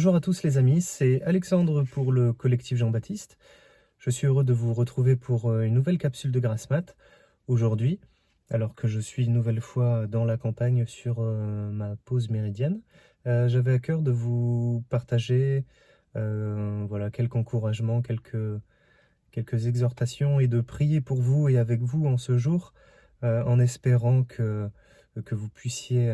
Bonjour à tous les amis, c'est Alexandre pour le collectif Jean-Baptiste. Je suis heureux de vous retrouver pour une nouvelle capsule de Grasse Mat aujourd'hui, alors que je suis une nouvelle fois dans la campagne sur ma pause méridienne. J'avais à cœur de vous partager voilà, quelques encouragements, quelques exhortations et de prier pour vous et avec vous en ce jour, en espérant que vous puissiez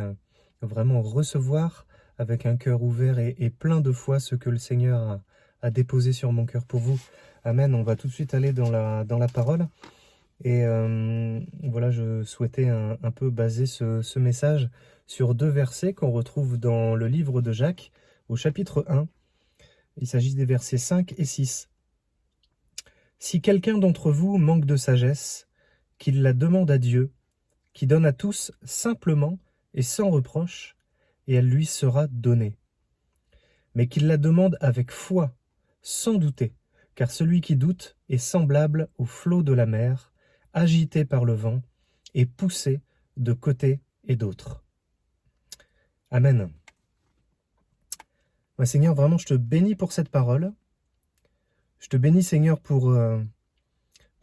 vraiment recevoir avec un cœur ouvert et plein de foi ce que le Seigneur a déposé sur mon cœur pour vous. Amen. On va tout de suite aller dans la parole. Et voilà, je souhaitais un peu baser ce message sur deux versets qu'on retrouve dans le livre de Jacques, au chapitre 1. Il s'agit des versets 5 et 6. Si quelqu'un d'entre vous manque de sagesse, qu'il la demande à Dieu, qui donne à tous simplement et sans reproche, et elle lui sera donnée. Mais qu'il la demande avec foi, sans douter, car celui qui doute est semblable au flot de la mer, agité par le vent et poussé de côté et d'autre. Amen. Ouais, Seigneur, vraiment, je te bénis pour cette parole. Je te bénis, Seigneur, pour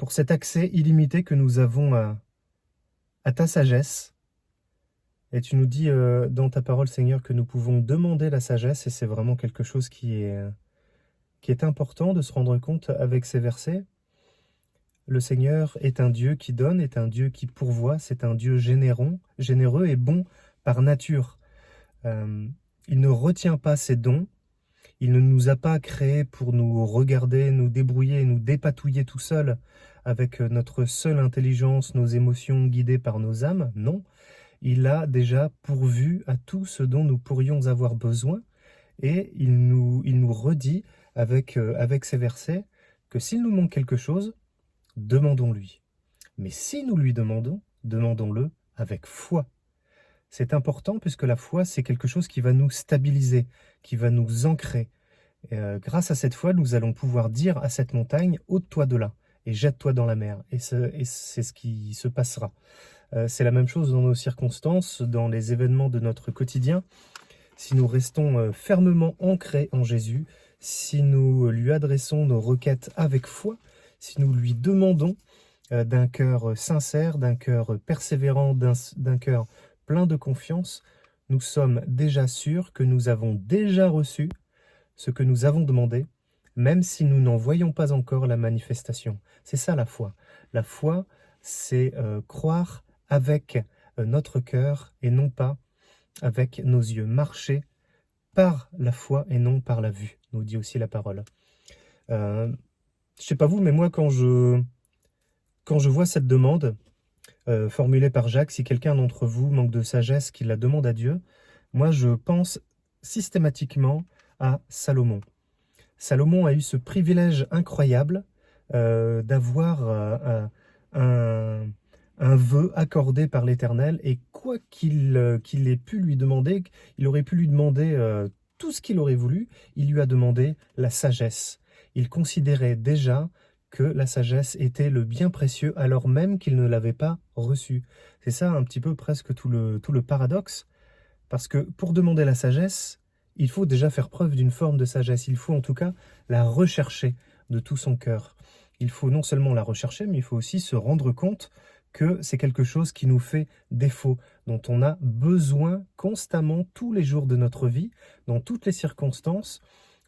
cet accès illimité que nous avons à ta sagesse. Et tu nous dis dans ta parole, Seigneur, que nous pouvons demander la sagesse, et c'est vraiment quelque chose qui est important de se rendre compte avec ces versets. Le Seigneur est un Dieu qui donne, est un Dieu qui pourvoit, c'est un Dieu généreux et bon par nature. Il ne retient pas ses dons, il ne nous a pas créés pour nous regarder, nous débrouiller, nous dépatouiller tout seul avec notre seule intelligence, nos émotions guidées par nos âmes, non. Il a déjà pourvu à tout ce dont nous pourrions avoir besoin, et il nous redit avec ces versets que s'il nous manque quelque chose, demandons-lui. Mais si nous lui demandons, demandons-le avec foi. C'est important puisque la foi, c'est quelque chose qui va nous stabiliser, qui va nous ancrer. Grâce à cette foi, nous allons pouvoir dire à cette montagne, ôte-toi de là et jette-toi dans la mer. Et c'est ce qui se passera. C'est la même chose dans nos circonstances, dans les événements de notre quotidien. Si nous restons fermement ancrés en Jésus, si nous lui adressons nos requêtes avec foi, si nous lui demandons d'un cœur sincère, d'un cœur persévérant, d'un cœur plein de confiance, nous sommes déjà sûrs que nous avons déjà reçu ce que nous avons demandé, même si nous n'en voyons pas encore la manifestation. C'est ça la foi. La foi, c'est croire avec notre cœur et non pas avec nos yeux. Marcher par la foi et non par la vue, nous dit aussi la parole. Je sais pas vous, mais moi quand je vois cette demande formulée par Jacques, si quelqu'un d'entre vous manque de sagesse, qu'il la demande à Dieu, moi je pense systématiquement à Salomon. Salomon a eu ce privilège incroyable d'avoir un vœu accordé par l'Éternel, et quoi qu'il ait pu lui demander, il aurait pu lui demander tout ce qu'il aurait voulu, il lui a demandé la sagesse. Il considérait déjà que la sagesse était le bien précieux alors même qu'il ne l'avait pas reçu. C'est ça un petit peu presque tout le paradoxe, parce que pour demander la sagesse, il faut déjà faire preuve d'une forme de sagesse, il faut en tout cas la rechercher de tout son cœur. Il faut non seulement la rechercher, mais il faut aussi se rendre compte que c'est quelque chose qui nous fait défaut, dont on a besoin constamment tous les jours de notre vie, dans toutes les circonstances,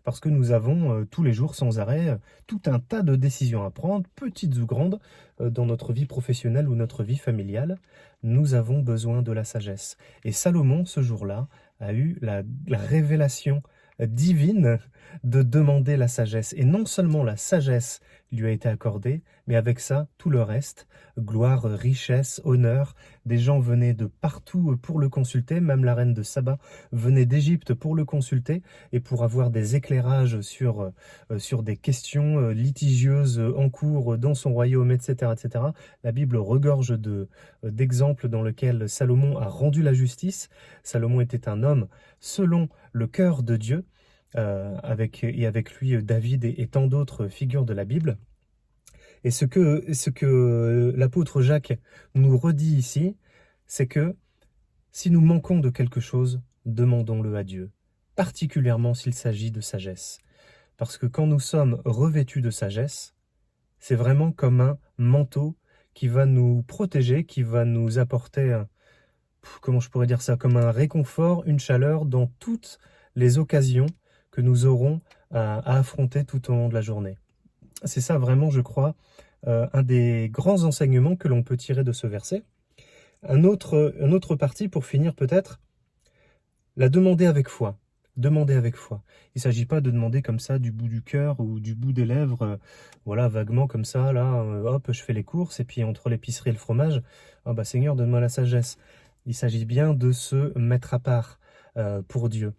parce que nous avons tous les jours sans arrêt tout un tas de décisions à prendre, petites ou grandes, dans notre vie professionnelle ou notre vie familiale. Nous avons besoin de la sagesse. Et Salomon, ce jour-là, a eu la révélation divine de demander la sagesse. Et non seulement la sagesse lui a été accordée, mais avec ça, tout le reste, gloire, richesse, honneur. Des gens venaient de partout pour le consulter, même la reine de Saba venait d'Égypte pour le consulter et pour avoir des éclairages sur des questions litigieuses en cours dans son royaume, etc., etc. La Bible regorge d'exemples dans lesquels Salomon a rendu la justice. Salomon était un homme selon le cœur de Dieu, avec lui David et tant d'autres figures de la Bible. Et ce que l'apôtre Jacques nous redit ici, c'est que si nous manquons de quelque chose, demandons-le à Dieu. particulièrement s'il s'agit de sagesse. Parce que quand nous sommes revêtus de sagesse, c'est vraiment comme un manteau qui va nous protéger, qui va nous apporter, comment je pourrais dire ça, comme un réconfort, une chaleur dans toutes les occasions que nous aurons à affronter tout au long de la journée. C'est ça vraiment, je crois, un des grands enseignements que l'on peut tirer de ce verset. Un autre partie, pour finir peut-être, la demander avec foi. Demander avec foi. Il ne s'agit pas de demander comme ça du bout du cœur ou du bout des lèvres, voilà, vaguement comme ça, là, hop, je fais les courses, et puis entre l'épicerie et le fromage, ah bah Seigneur, donne-moi la sagesse. Il s'agit bien de se mettre à part pour Dieu,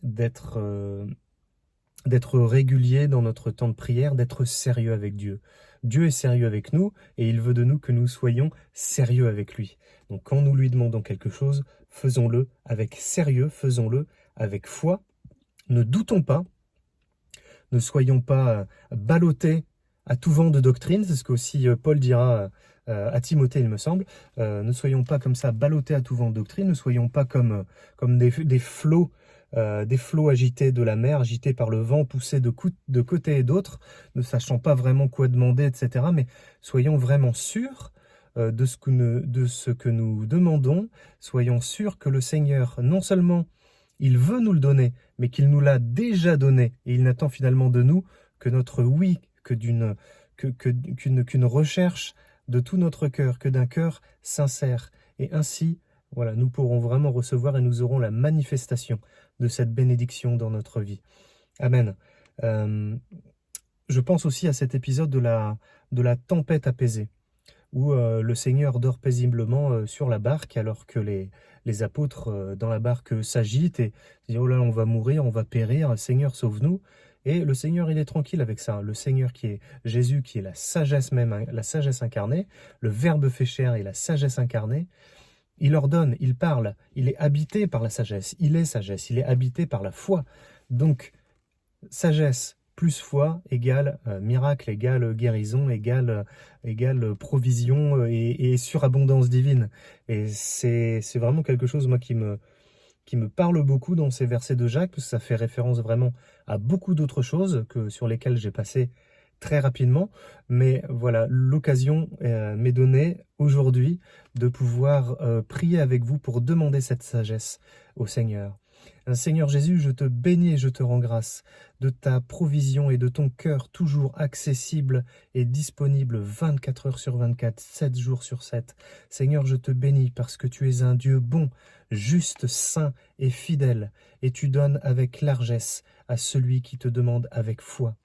d'être régulier dans notre temps de prière, d'être sérieux avec Dieu. Dieu est sérieux avec nous et il veut de nous que nous soyons sérieux avec lui. Donc quand nous lui demandons quelque chose, faisons-le avec sérieux, faisons-le avec foi. Ne doutons pas, ne soyons pas ballottés à tout vent de doctrine, c'est ce qu'aussi Paul dira à Timothée, il me semble. Ne soyons pas comme ça ballottés à tout vent de doctrine, ne soyons pas comme des flots agités de la mer, agités par le vent, poussés de côté et d'autre, ne sachant pas vraiment quoi demander, etc. Mais soyons vraiment sûrs de ce que nous demandons, soyons sûrs que le Seigneur, non seulement il veut nous le donner, mais qu'il nous l'a déjà donné, et il n'attend finalement de nous que notre oui, qu'une recherche de tout notre cœur, que d'un cœur sincère. Et ainsi, voilà, nous pourrons vraiment recevoir et nous aurons la manifestation de cette bénédiction dans notre vie. Amen. Je pense aussi à cet épisode de la tempête apaisée, où le Seigneur dort paisiblement sur la barque, alors que les apôtres dans la barque s'agitent et disent « Oh là, on va mourir, on va périr, Seigneur, sauve-nous ». Et le Seigneur, il est tranquille avec ça. Le Seigneur qui est Jésus, qui est la sagesse même, la sagesse incarnée, le Verbe fait chair et la sagesse incarnée, il ordonne, il parle, il est habité par la sagesse, il est sagesse, il est habité par la foi. Donc, sagesse plus foi égale miracle, égale guérison, égale provision et surabondance divine. Et c'est vraiment quelque chose, moi, qui me parle beaucoup dans ces versets de Jacques, parce que ça fait référence vraiment à beaucoup d'autres choses sur lesquelles j'ai passé très rapidement. Mais voilà, l'occasion m'est donnée aujourd'hui de pouvoir prier avec vous pour demander cette sagesse au Seigneur. Seigneur Jésus, je te bénis et je te rends grâce de ta provision et de ton cœur toujours accessible et disponible 24 heures sur 24, 7 jours sur 7. Seigneur, je te bénis parce que tu es un Dieu bon, juste, saint et fidèle, et tu donnes avec largesse à celui qui te demande avec foi.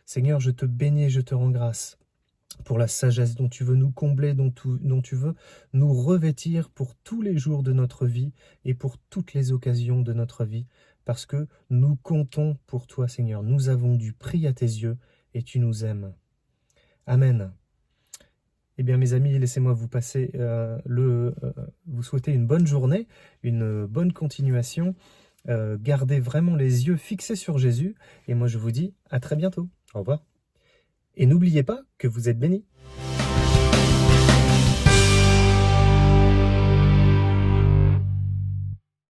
Seigneur, je te bénis et je te rends grâce pour la sagesse dont tu veux nous combler, dont tu veux nous revêtir pour tous les jours de notre vie et pour toutes les occasions de notre vie, parce que nous comptons pour toi, Seigneur. Nous avons du prix à tes yeux et tu nous aimes. Amen. Eh bien, mes amis, laissez-moi vous passer vous souhaiter une bonne journée, une bonne continuation. Gardez vraiment les yeux fixés sur Jésus. Et moi, je vous dis à très bientôt. Au revoir. Et n'oubliez pas que vous êtes bénis.